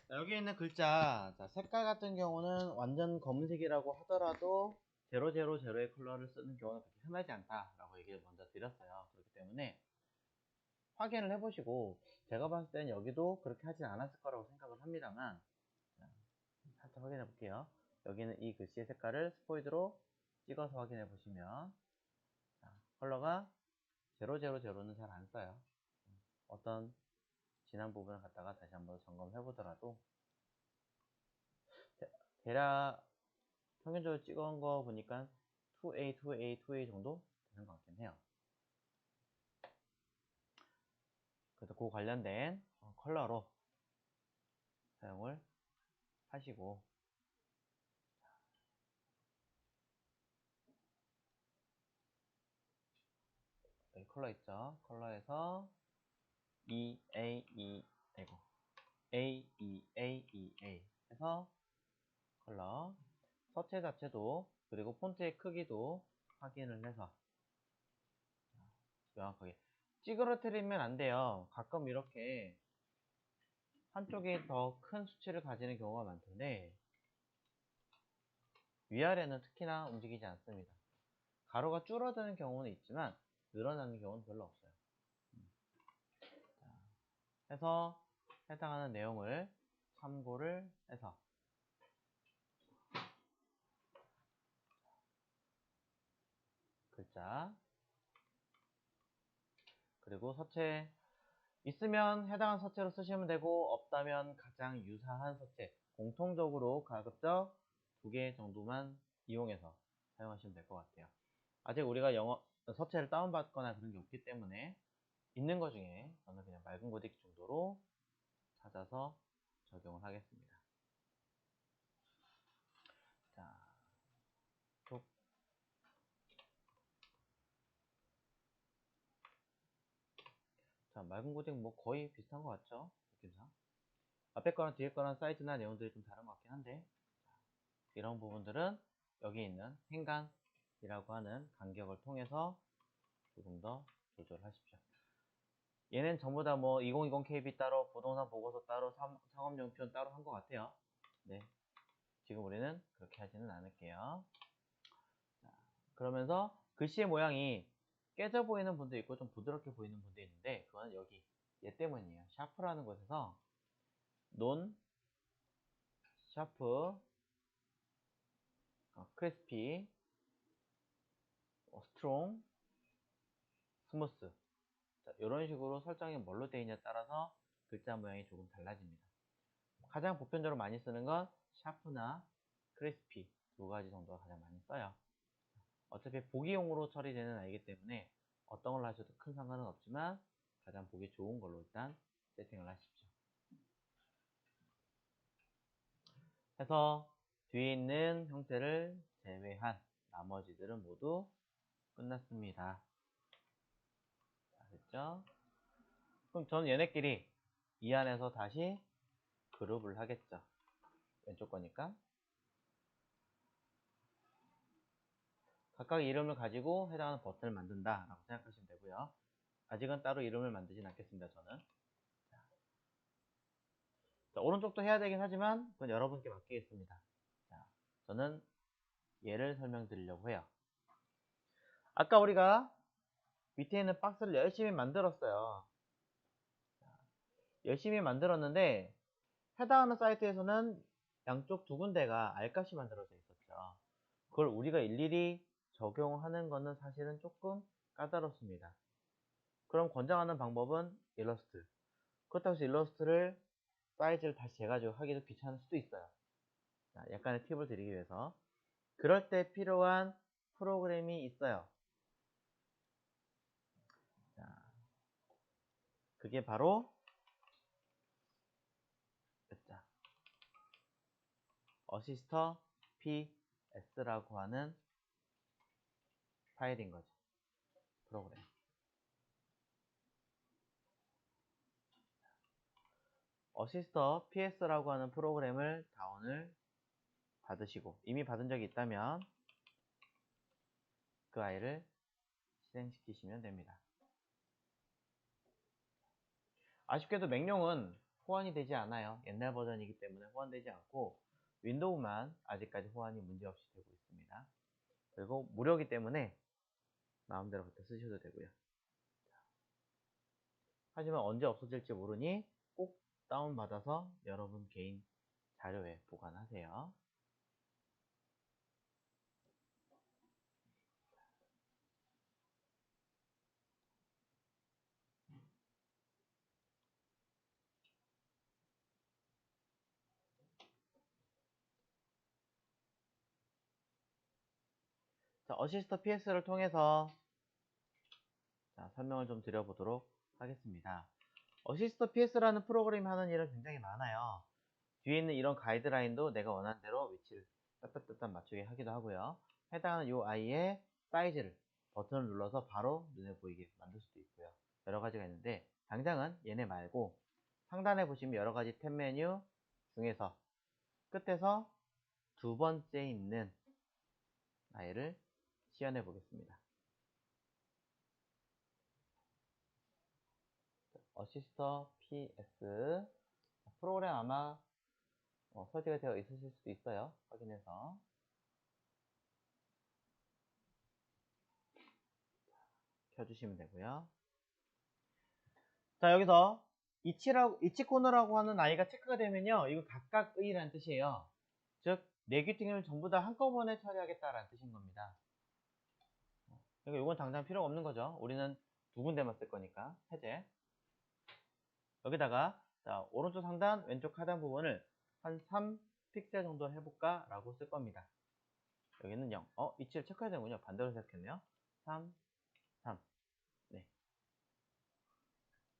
자, 여기 있는 글자, 자, 색깔 같은 경우는 완전 검은색이라고 하더라도 000의 컬러를 쓰는 경우는 그렇게 흔하지 않다라고 얘기를 먼저 드렸어요. 그렇기 때문에 확인을 해보시고, 제가 봤을 때는 여기도 그렇게 하진 않았을 거라고 생각을 합니다만, 자, 살짝 확인해 볼게요. 여기는 이 글씨의 색깔을 스포이드로 찍어서 확인해 보시면, 자, 컬러가 000는 잘 안 써요. 어떤 진한 부분을 갖다가 다시 한번 점검해 보더라도, 대략 평균적으로 찍은 거 보니까 2A, 2A, 2A 정도 되는 것 같긴 해요. 그래서 그 관련된 컬러로 사용을 하시고, 여기 컬러 있죠? 컬러에서 아이고 A 해서 컬러 서체 자체도 그리고 폰트의 크기도 확인을 해서 명확하게 찌그러뜨리면 안 돼요. 가끔 이렇게 한쪽이 더 큰 수치를 가지는 경우가 많던데 위아래는 특히나 움직이지 않습니다. 가로가 줄어드는 경우는 있지만 늘어나는 경우는 별로 없어요. 자, 해서 해당하는 내용을 참고를 해서 글자 그리고 서체 있으면 해당한 서체로 쓰시면 되고 없다면 가장 유사한 서체 공통적으로 가급적 2개 정도만 이용해서 사용하시면 될 것 같아요. 아직 우리가 영어 서체를 다운받거나 그런 게 없기 때문에 있는 것 중에 저는 그냥 맑은 고딕 정도로 찾아서 적용을 하겠습니다. 자, 톡. 자, 맑은 고딕 뭐 거의 비슷한 것 같죠? 느낌상. 앞에 거랑 뒤에 거랑 사이즈나 내용들이 좀 다른 것 같긴 한데 이런 부분들은 여기 있는 행간이라고 하는 간격을 통해서 조금 더 조절하십시오. 얘는 전부 다 뭐 2020 KB 따로, 부동산 보고서 따로, 상업용품 따로 한 것 같아요. 네, 지금 우리는 그렇게 하지는 않을게요. 자, 그러면서 글씨의 모양이 깨져 보이는 분도 있고 좀 부드럽게 보이는 분도 있는데 그거는 여기 얘 때문이에요. 샤프라는 곳에서 논, 샤프, 크리스피, 스트롱, 스무스 자, 이런 식으로 설정이 뭘로 되어 있냐에 따라서 글자 모양이 조금 달라집니다. 가장 보편적으로 많이 쓰는 건 샤프나 크리스피 두 가지 정도가 가장 많이 써요. 어차피 보기용으로 처리되는 아이기 때문에 어떤 걸로 하셔도 큰 상관은 없지만 가장 보기 좋은 걸로 일단 세팅을 하십시오. 해서 뒤에 있는 형태를 제외한 나머지들은 모두 끝났습니다. 자, 됐죠? 그럼 저는 얘네끼리 이 안에서 다시 그룹을 하겠죠. 왼쪽 거니까. 각각 이름을 가지고 해당하는 버튼을 만든다 라고 생각하시면 되고요. 아직은 따로 이름을 만들진 않겠습니다. 저는 자, 오른쪽도 해야 되긴 하지만 그건 여러분께 맡기겠습니다. 자, 저는 얘를 설명드리려고 해요. 아까 우리가 밑에 있는 박스를 열심히 만들었어요. 자, 열심히 만들었는데 해당하는 사이트에서는 양쪽 두 군데가 알값이 만들어져 있었죠. 그걸 우리가 일일이 적용하는 거는 사실은 조금 까다롭습니다. 그럼 권장하는 방법은 일러스트. 그렇다고 해서 일러스트를 사이즈를 다시 재가지고 하기도 귀찮을 수도 있어요. 자, 약간의 팁을 드리기 위해서 그럴 때 필요한 프로그램이 있어요. 자, 그게 바로 자, 어시스터 PS라고 하는 파일인 거죠. 프로그램. 어시스터 PS라고 하는 프로그램을 다운을 받으시고 이미 받은 적이 있다면 그 아이를 실행시키시면 됩니다. 아쉽게도 맹룡은 호환이 되지 않아요. 옛날 버전이기 때문에 호환되지 않고 윈도우만 아직까지 호환이 문제없이 되고 있습니다. 그리고 무료이기 때문에 마음대로 그때 쓰셔도 되고요. 하지만 언제 없어질지 모르니 꼭 다운받아서 여러분 개인 자료에 보관하세요. 자, 어시스터 PS를 통해서 설명을 좀 드려보도록 하겠습니다. 어시스터 PS라는 프로그램이 하는 일은 굉장히 많아요. 뒤에 있는 이런 가이드라인도 내가 원하는 대로 위치를 따뜻따뜻 맞추게 하기도 하고요. 해당하는 이 아이의 사이즈를 버튼을 눌러서 바로 눈에 보이게 만들 수도 있고요. 여러 가지가 있는데 당장은 얘네 말고 상단에 보시면 여러 가지 탭 메뉴 중에서 끝에서 두 번째 있는 아이를 시연해 보겠습니다. 어시스터 PS 프로그램 아마 설치가 되어 있으실 수도 있어요. 확인해서 켜주시면 되고요. 자, 여기서 이치 코너라고 하는 아이가 체크가 되면요, 이거 각각의라는 뜻이에요. 즉 네개팅을 전부 다 한꺼번에 처리하겠다라는 뜻인 겁니다. 그러니까 이건 당장 필요가 없는 거죠. 우리는 두 군데만 쓸 거니까. 해제. 여기다가 자, 오른쪽 상단 왼쪽 하단 부분을 한 3픽셀 정도 해볼까 라고 쓸 겁니다. 여기는 0. 이치를 체크해야 되는군요. 반대로 생각했네요. 3, 3. 네,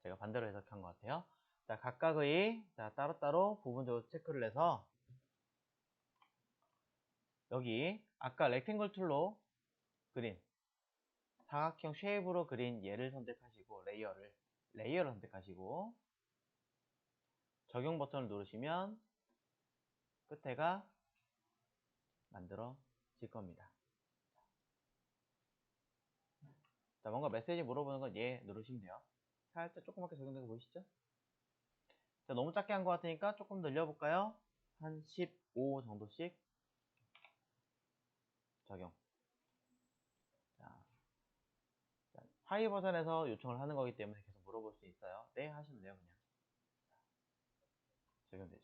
제가 반대로 해석한 것 같아요. 자, 각각의 따로따로 부분적으로 체크를 해서 여기 아까 렉탱글 툴로 그린 사각형 쉐입으로 그린 얘를 선택하시고 레이어를 선택하시고 적용 버튼을 누르시면 끝에가 만들어질 겁니다. 자, 뭔가 메시지 물어보는 건 얘 누르시면 돼요. 살짝 조그맣게 적용된 거 보이시죠? 자, 너무 작게 한 것 같으니까 조금 늘려볼까요? 한 15 정도씩 적용. 자, 하이 버전에서 요청을 하는 거기 때문에 계속 물어볼 수 있어요. 네 하시면 돼요. 그냥 적용되죠.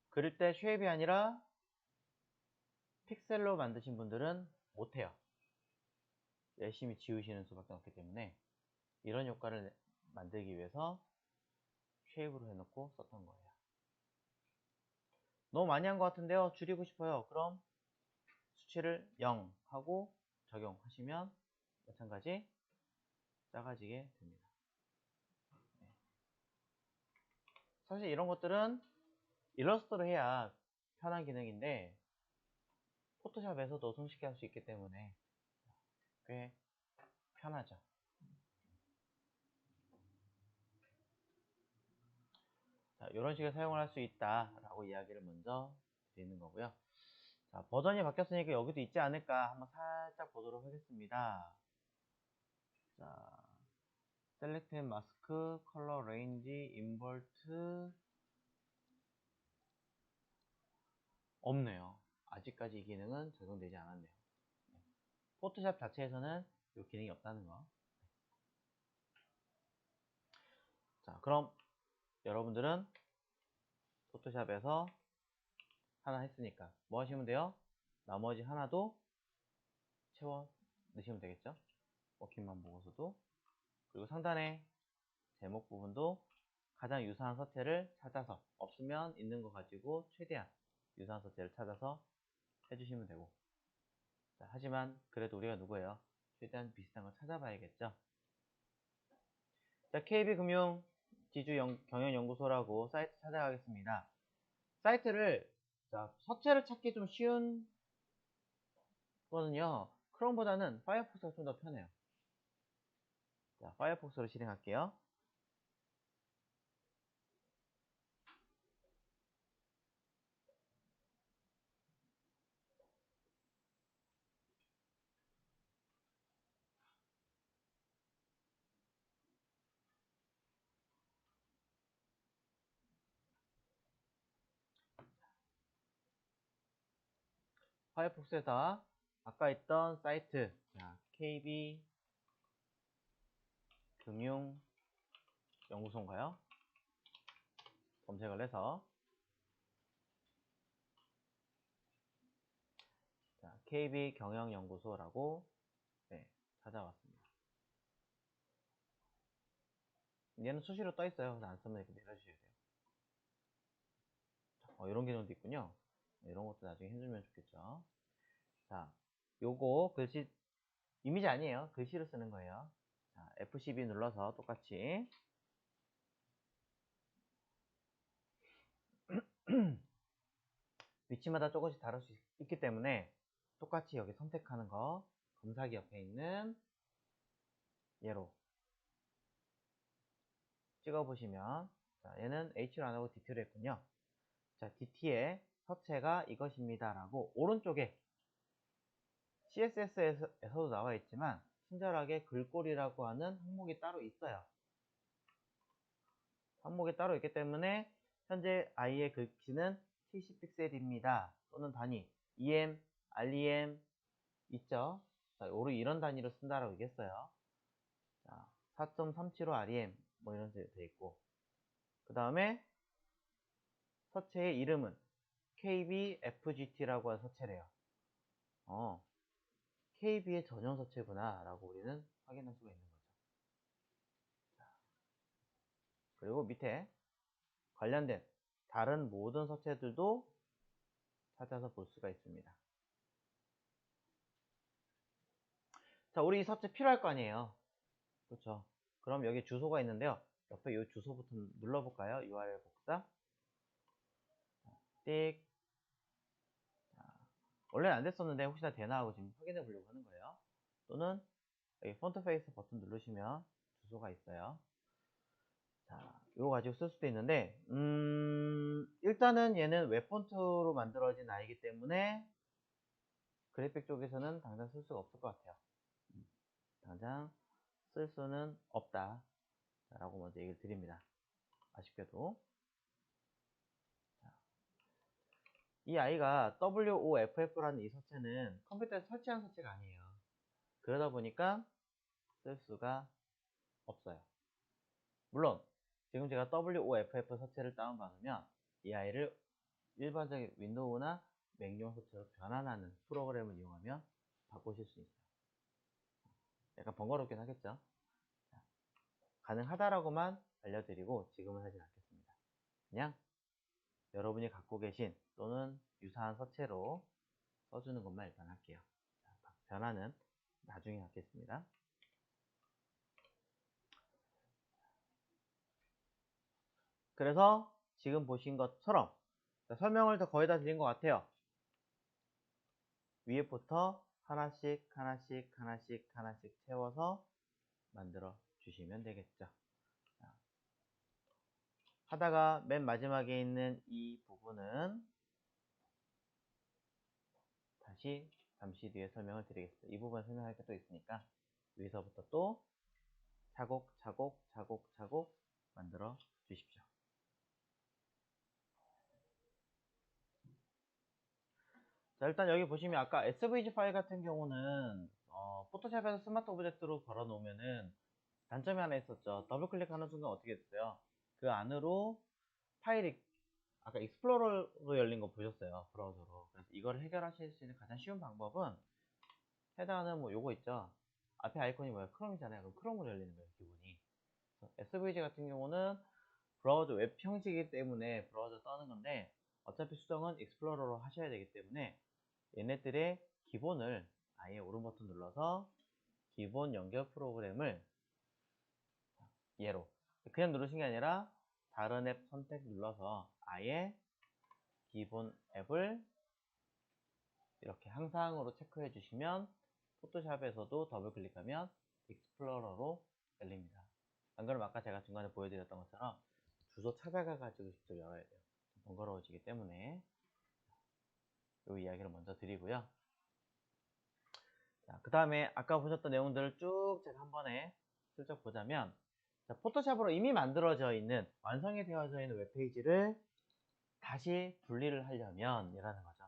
그릴 때 쉐입이 아니라 픽셀로 만드신 분들은 못해요. 열심히 지우시는 수밖에 없기 때문에 이런 효과를 만들기 위해서 쉐입으로 해놓고 썼던 거예요. 너무 많이 한 것 같은데요. 줄이고 싶어요. 그럼 수치를 0 하고 적용하시면 마찬가지 작아지게 됩니다. 네. 사실 이런 것들은 일러스트로 해야 편한 기능인데 포토샵에서도 손쉽게 할 수 있기 때문에 꽤 편하죠. 자, 이런 식으로 사용을 할 수 있다라고 이야기를 먼저 드리는 거고요. 자, 버전이 바뀌었으니까 여기도 있지 않을까 한번 살짝 보도록 하겠습니다. 자, 셀렉트 마스크, 컬러 레인지, 인버트 없네요. 아직까지 이 기능은 적용되지 않았네요. 포토샵 자체에서는 이 기능이 없다는 거. 자, 그럼 여러분들은 포토샵에서 하나 했으니까 뭐 하시면 돼요? 나머지 하나도 채워 넣으시면 되겠죠? 워킹맘 보고서도. 그리고 상단에 제목 부분도 가장 유사한 서체를 찾아서, 없으면 있는 거 가지고 최대한 유사한 서체를 찾아서 해주시면 되고. 자, 하지만 그래도 우리가 누구예요? 최대한 비슷한 걸 찾아봐야겠죠. 자, KB금융 지주 경영연구소라고 사이트 찾아가겠습니다. 사이트를 서체를 찾기 좀 쉬운 거는요, 크롬보다는 파이어폭스가 좀 더 편해요. 자, 파이어폭스로 실행할게요. 파이어폭스에다 아까 있던 사이트, 자, KB 금융연구소인가요? 검색을 해서 자, KB 경영연구소라고 네, 찾아왔습니다. 얘는 수시로 떠 있어요. 그래서 안 쓰면 이렇게 내려주셔야 돼요. 이런 기능도 있군요. 이런 것도 나중에 해주면 좋겠죠. 자, 요거 글씨 이미지 아니에요. 글씨로 쓰는 거예요. 자, F12 눌러서 똑같이 위치마다 조금씩 다를 수 있기 때문에 똑같이 여기 선택하는 거 검사기 옆에 있는 얘로 찍어보시면 자, 얘는 H로 안 하고 DT로 했군요. 자, DT의 서체가 이것입니다 라고 오른쪽에 CSS에서도 나와 있지만 친절하게 글꼴이라고 하는 항목이 따로 있어요. 항목이 따로 있기 때문에 현재 i의 글씨는 70픽셀입니다. 또는 단위 EM, REM 있죠. 자, 오로 이런 단위로 쓴다라고 얘기했어요. 자, 4.375 REM 뭐 이런 식으로 돼 있고 그 다음에 서체의 이름은 KBFGT라고 하는 서체래요. KB의 전용 서체구나 라고 우리는 확인할 수가 있는 거죠. 그리고 밑에 관련된 다른 모든 서체들도 찾아서 볼 수가 있습니다. 자, 우리 이 서체 필요할 거 아니에요. 그렇죠. 그럼 여기 주소가 있는데요. 옆에 이 주소부터 눌러볼까요? URL 복사. 띡. 원래는 안 됐었는데 혹시나 되나 하고 지금 확인해 보려고 하는 거예요. 또는 여기 폰트 페이스 버튼 누르시면 주소가 있어요. 자, 이거 가지고 쓸 수도 있는데 일단은 얘는 웹 폰트로 만들어진 아이기 때문에 그래픽 쪽에서는 당장 쓸 수가 없을 것 같아요. 당장 쓸 수는 없다 라고 먼저 얘기를 드립니다. 아쉽게도 이 아이가 WOFF라는 이 서체는 컴퓨터에서 설치한 서체가 아니에요. 그러다 보니까 쓸 수가 없어요. 물론 지금 제가 WOFF 서체를 다운받으면 이 아이를 일반적인 윈도우나 맥용 서체로 변환하는 프로그램을 이용하면 바꾸실 수 있어요. 약간 번거롭긴 하겠죠. 자, 가능하다라고만 알려드리고 지금은 하진 않겠습니다. 그냥 여러분이 갖고 계신 또는 유사한 서체로 써주는 것만 일단 할게요. 자, 변화는 나중에 하겠습니다. 그래서 지금 보신 것처럼 설명을 더 거의 다 드린 것 같아요. 위에부터 하나씩 채워서 만들어 주시면 되겠죠. 자, 하다가 맨 마지막에 있는 이 부분은 다시 잠시 뒤에 설명을 드리겠습니다. 이 부분 설명할 게 또 있으니까 위에서부터 또 차곡차곡 만들어 주십시오. 자, 일단 여기 보시면 아까 SVG 파일 같은 경우는 포토샵에서 스마트 오브젝트로 걸어 놓으면은 단점이 하나 있었죠. 더블 클릭하는 순간 어떻게 됐어요? 그 안으로 파일이 아까 익스플로러로 열린 거 보셨어요, 브라우저로. 그래서 이걸 해결하실 수 있는 가장 쉬운 방법은 헤더는 뭐 요거 있죠. 앞에 아이콘이 뭐야? 크롬이잖아요. 그럼 크롬으로 열리는 거예요, 기본이. SVG 같은 경우는 브라우저 웹 형식이기 때문에 브라우저 떠는 건데 어차피 수정은 익스플로러로 하셔야 되기 때문에 얘네들의 기본을 아예 오른 버튼 눌러서 기본 연결 프로그램을 얘로 그냥 누르신 게 아니라 다른 앱 선택 눌러서 아예 기본 앱을 이렇게 항상으로 체크해 주시면 포토샵에서도 더블 클릭하면 익스플로러로 열립니다. 안 그러면 아까 제가 중간에 보여드렸던 것처럼 주소 찾아가 가지고 직접 열어야 돼요. 번거로워지기 때문에 이 이야기를 먼저 드리고요. 그 다음에 아까 보셨던 내용들을 쭉 제가 한 번에 슬쩍 보자면 자, 포토샵으로 이미 만들어져 있는 완성이 되어져 있는 웹페이지를 다시 분리를 하려면 이라는 거죠.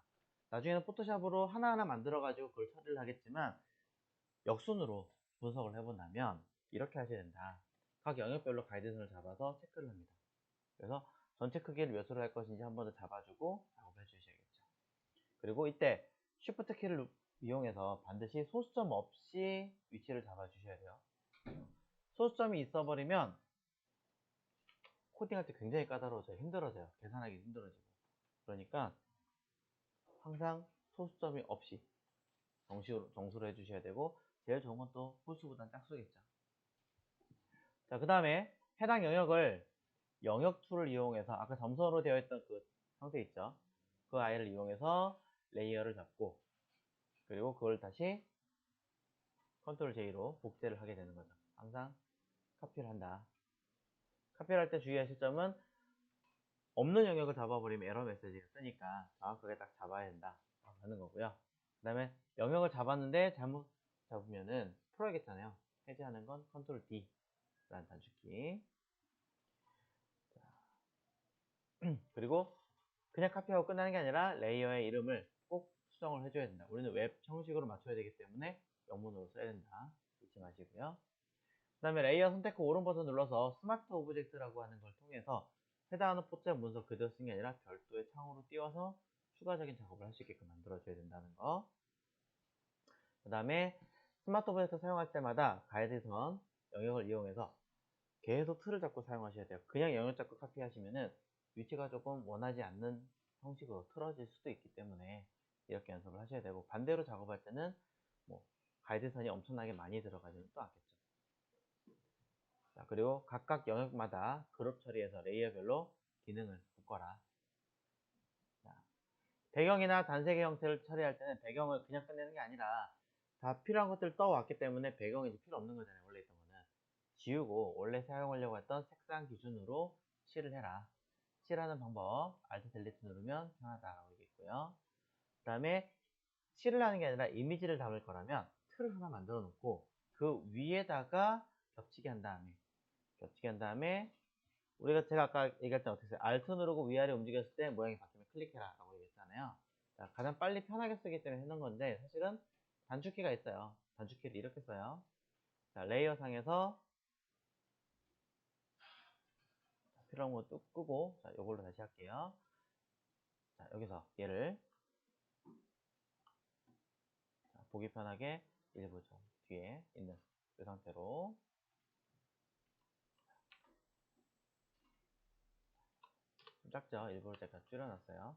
나중에는 포토샵으로 하나하나 만들어가지고 그걸 처리를 하겠지만 역순으로 분석을 해본다면 이렇게 하셔야 된다. 각 영역별로 가이드선을 잡아서 체크를 합니다. 그래서 전체 크기를 몇으로 할 것인지 한 번 더 잡아주고 작업해 주셔야겠죠. 그리고 이때 Shift 키를 이용해서 반드시 소수점 없이 위치를 잡아 주셔야 돼요. 소수점이 있어버리면 코딩할 때 굉장히 까다로워져요. 힘들어져요. 계산하기 힘들어지고. 그러니까 항상 소수점이 없이 정수로 해주셔야 되고, 제일 좋은 건 또 홀수보단 짝수겠죠. 자, 그 다음에 해당 영역을 영역 툴을 이용해서 아까 점선으로 되어 있던 그 형태 있죠. 그 아이를 이용해서 레이어를 잡고, 그리고 그걸 다시 컨트롤 J로 복제를 하게 되는 거죠. 항상 카피를 한다. 카피를 할 때 주의하실 점은 없는 영역을 잡아버리면 에러 메시지가 뜨니까 정확하게 딱 잡아야 된다 하는 거고요. 그 다음에 영역을 잡았는데 잘못 잡으면은 풀어야겠잖아요. 해제하는 건 컨트롤 D 라는 단축키. 그리고 그냥 카피하고 끝나는 게 아니라 레이어의 이름을 꼭 수정을 해줘야 된다. 우리는 웹 형식으로 맞춰야 되기 때문에 영문으로 써야 된다. 잊지 마시고요. 그 다음에 레이어 선택 후 오른 버튼 눌러서 스마트 오브젝트라고 하는 걸 통해서 해당하는 포트의 문서 그대로 쓰는 게 아니라 별도의 창으로 띄워서 추가적인 작업을 할 수 있게끔 만들어줘야 된다는 거. 그 다음에 스마트 오브젝트 사용할 때마다 가이드선 영역을 이용해서 계속 틀을 잡고 사용하셔야 돼요. 그냥 영역 잡고 카피하시면은 위치가 조금 원하지 않는 형식으로 틀어질 수도 있기 때문에 이렇게 연습을 하셔야 되고, 반대로 작업할 때는 뭐 가이드선이 엄청나게 많이 들어가지는 또 않겠죠. 자, 그리고 각각 영역마다 그룹 처리해서 레이어별로 기능을 묶어라. 자, 배경이나 단색의 형태를 처리할 때는 배경을 그냥 끝내는 게 아니라 다 필요한 것들을 떠왔기 때문에 배경이 이제 필요 없는 거잖아요. 원래 있던 거는 지우고 원래 사용하려고 했던 색상 기준으로 칠을 해라. 칠하는 방법 Alt 델리트 누르면 편하다라고 얘기했고요. 그 다음에 칠을 하는 게 아니라 이미지를 담을 거라면 틀을 하나 만들어 놓고 그 위에다가 겹치게 한 다음에 제가 아까 얘기할 때 어떻게 했어요? Alt 누르고 위아래 움직였을 때 모양이 바뀌면 클릭해라 라고 얘기했잖아요. 자, 가장 빨리 편하게 쓰기 때문에 해놓은 건데 사실은 단축키가 있어요. 단축키를 이렇게 써요. 자, 레이어 상에서 필요한 거 뚝 끄고, 자, 요걸로 다시 할게요. 자, 여기서 얘를 보기 편하게 일부 좀 뒤에 있는 이 상태로 좀 작죠? 일부러 제가 줄여놨어요.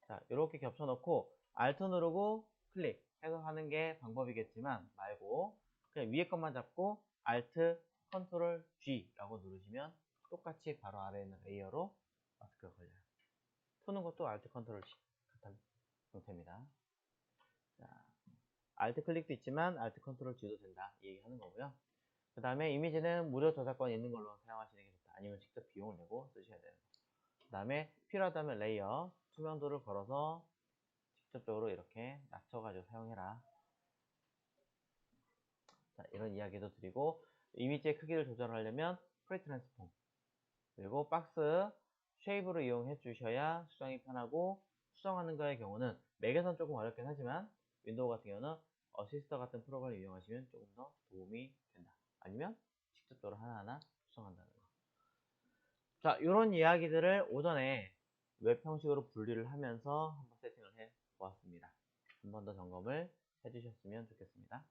자, 이렇게 겹쳐놓고 Alt 누르고 클릭 해서 하는 게 방법이겠지만 말고 그냥 위에 것만 잡고 Alt Ctrl G라고 누르시면 똑같이 바로 아래에 있는 레이어로 마스크가 걸려요. 푸는 것도 Alt Ctrl G 같은 형태입니다. 자, Alt 클릭도 있지만 Alt Ctrl G도 된다 이 얘기하는 거고요. 그 다음에 이미지는 무료 저작권 있는 걸로 사용하시는 게 좋다. 아니면 직접 비용을 내고 쓰셔야 되는 거. 그 다음에 필요하다면 레이어 투명도를 걸어서 직접적으로 이렇게 낮춰가지고 사용해라. 자, 이런 이야기도 드리고, 이미지의 크기를 조절하려면 프리 트랜스폼 그리고 박스 쉐입으로 이용해 주셔야 수정이 편하고, 수정하는 거의 경우는 맥에서는 조금 어렵긴 하지만 윈도우 같은 경우는 어시스터 같은 프로그램을 이용하시면 조금 더 도움이 된다. 아니면 직접적으로 하나하나 수정한다는 거. 자, 이런 이야기들을 오전에 웹 형식으로 분리를 하면서 한번 세팅을 해 보았습니다. 한 번 더 점검을 해 주셨으면 좋겠습니다.